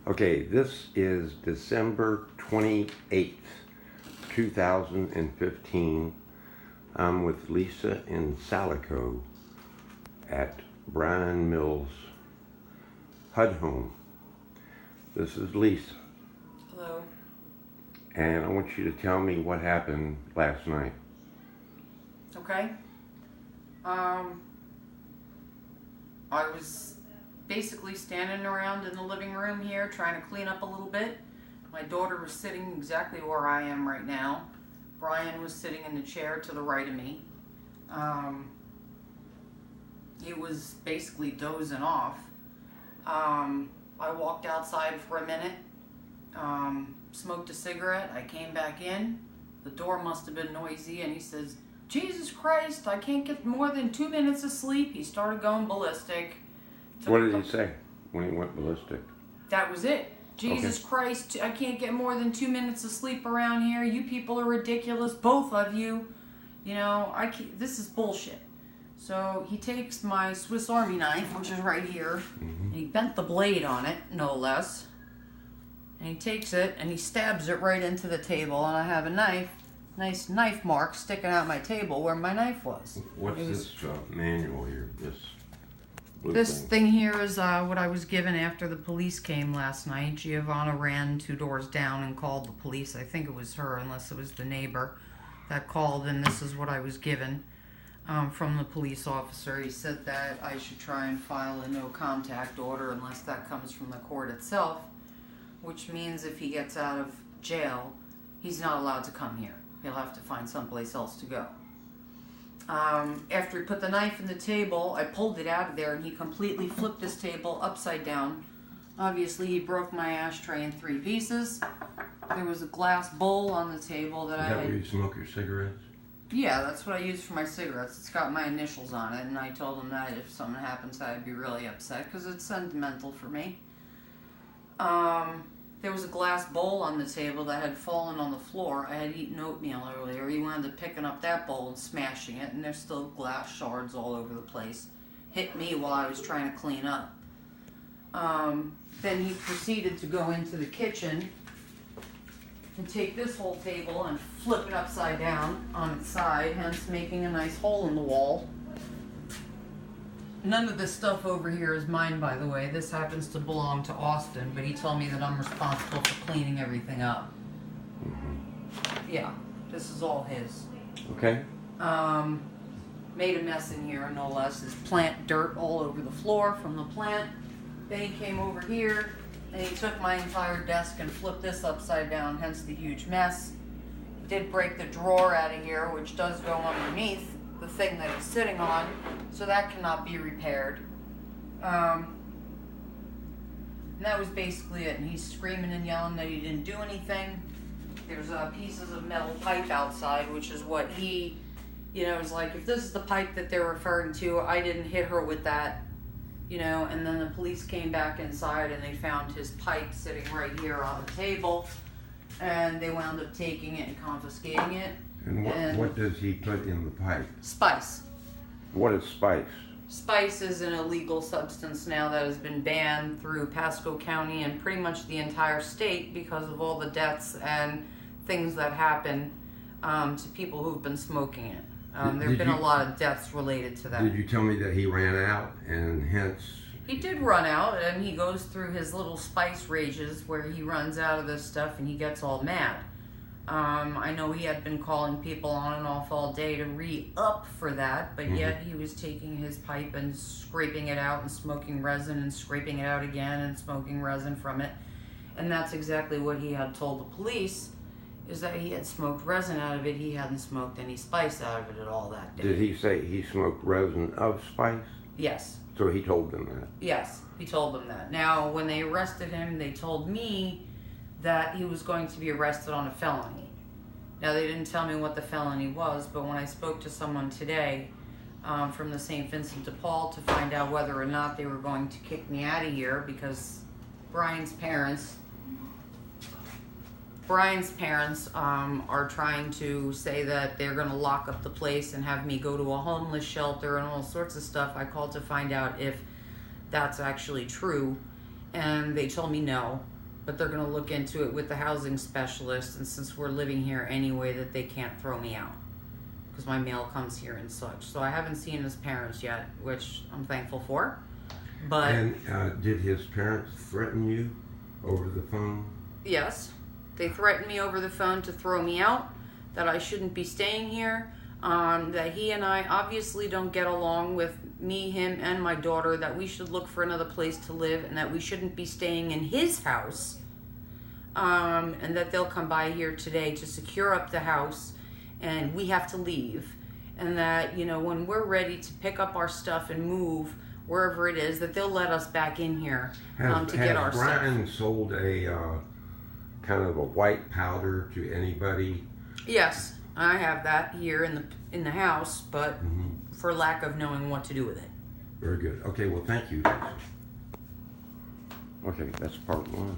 Okay, this is December 28th, 2015. I'm with Lisa in Salico at Brian Mills HUD home. This is Lisa. Hello. And I want you to tell me what happened last night. Okay. I was basically standing around in the living room here trying to clean up a little bit. My daughter was sitting exactly where I am right now. Brian was sitting in the chair to the right of me. He was basically dozing off. I walked outside for a minute, smoked a cigarette. I came back in. The door must have been noisy, and he says, "Jesus Christ, I can't get more than 2 minutes of sleep." He started going ballistic. What did he say when he went ballistic? That was it. Jesus Christ, I can't get more than 2 minutes of sleep around here. You people are ridiculous, both of you. You know, this is bullshit. So he takes my Swiss Army knife, which is right here, and he bent the blade on it, no less. And he takes it and he stabs it right into the table, and I have a nice knife mark sticking out my table where my knife was. What's this manual here? This thing here is what I was given after the police came last night. Giovanna ran 2 doors down and called the police. I think it was her, unless it was the neighbor that called, and this is what I was given from the police officer. He said that I should try and file a no contact order unless that comes from the court itself, which means if he gets out of jail, he's not allowed to come here. He'll have to find someplace else to go. After he put the knife in the table, I pulled it out of there and he completely flipped this table upside down. Obviously, he broke my ashtray in 3 pieces. There was a glass bowl on the table that I had. Is that where you smoke your cigarettes? Yeah, that's what I use for my cigarettes. It's got my initials on it, and I told him that if something happens, I'd be really upset because it's sentimental for me. There was a glass bowl on the table that had fallen on the floor. I had eaten oatmeal earlier. He wound up picking up that bowl and smashing it, and there's still glass shards all over the place. Hit me while I was trying to clean up. Then he proceeded to go into the kitchen and take this whole table and flip it upside down on its side, hence making a nice hole in the wall. None of this stuff over here is mine, by the way. This happens to belong to Austin, but he told me that I'm responsible for cleaning everything up. Yeah, this is all his. Okay. Made a mess in here, no less. There's plant dirt all over the floor from the plant. Then he came over here, and he took my entire desk and flipped this upside down, hence the huge mess. Did break the drawer out of here, which does go underneath the thing that he's sitting on, so that cannot be repaired. And that was basically it. And he's screaming and yelling that he didn't do anything. There's pieces of metal pipe outside, which is what he, is like, if this is the pipe that they're referring to, I didn't hit her with that, and then the police came back inside and they found his pipe sitting right here on the table, and they wound up taking it and confiscating it. And what does he put in the pipe? Spice. What is spice? Spice is an illegal substance now that has been banned through Pasco County and pretty much the entire state because of all the deaths and things that happen to people who've been smoking it. There have been a lot of deaths related to that. Did you tell me that he ran out and hence... He did run out, and he goes through his little spice rages where he runs out of this stuff and he gets all mad. I know he had been calling people on and off all day to re-up for that, but yet he was taking his pipe and scraping it out and smoking resin and scraping it out again and smoking resin from it. And that's exactly what he had told the police, is that he had smoked resin out of it. He hadn't smoked any spice out of it at all that day. Did he say he smoked resin of spice? Yes. So he told them that? Yes, he told them that. Now, when they arrested him, they told me that he was going to be arrested on a felony. Now, they didn't tell me what the felony was, but when I spoke to someone today from the St. Vincent de Paul to find out whether or not they were going to kick me out of here because Brian's parents are trying to say that they're going to lock up the place and have me go to a homeless shelter and all sorts of stuff. I called to find out if that's actually true, and they told me no. but they're going to look into it with the housing specialist, and since we're living here anyway, that they can't throw me out because my mail comes here and such. So I haven't seen his parents yet, which I'm thankful for. But And did his parents threaten you over the phone? yes, they threatened me over the phone to throw me out, that I shouldn't be staying here, that he and I obviously don't get along with me, him, and my daughter, that we should look for another place to live, and that we shouldn't be staying in his house, and that they'll come by here today to secure up the house, and we have to leave, and that, you know, when we're ready to pick up our stuff and move wherever it is, that they'll let us back in here to get our stuff. Has Brian sold a kind of a white powder to anybody? Yes, I have that here in the house, but for lack of knowing what to do with it. Very good. Okay, well, thank you. Okay, that's part one.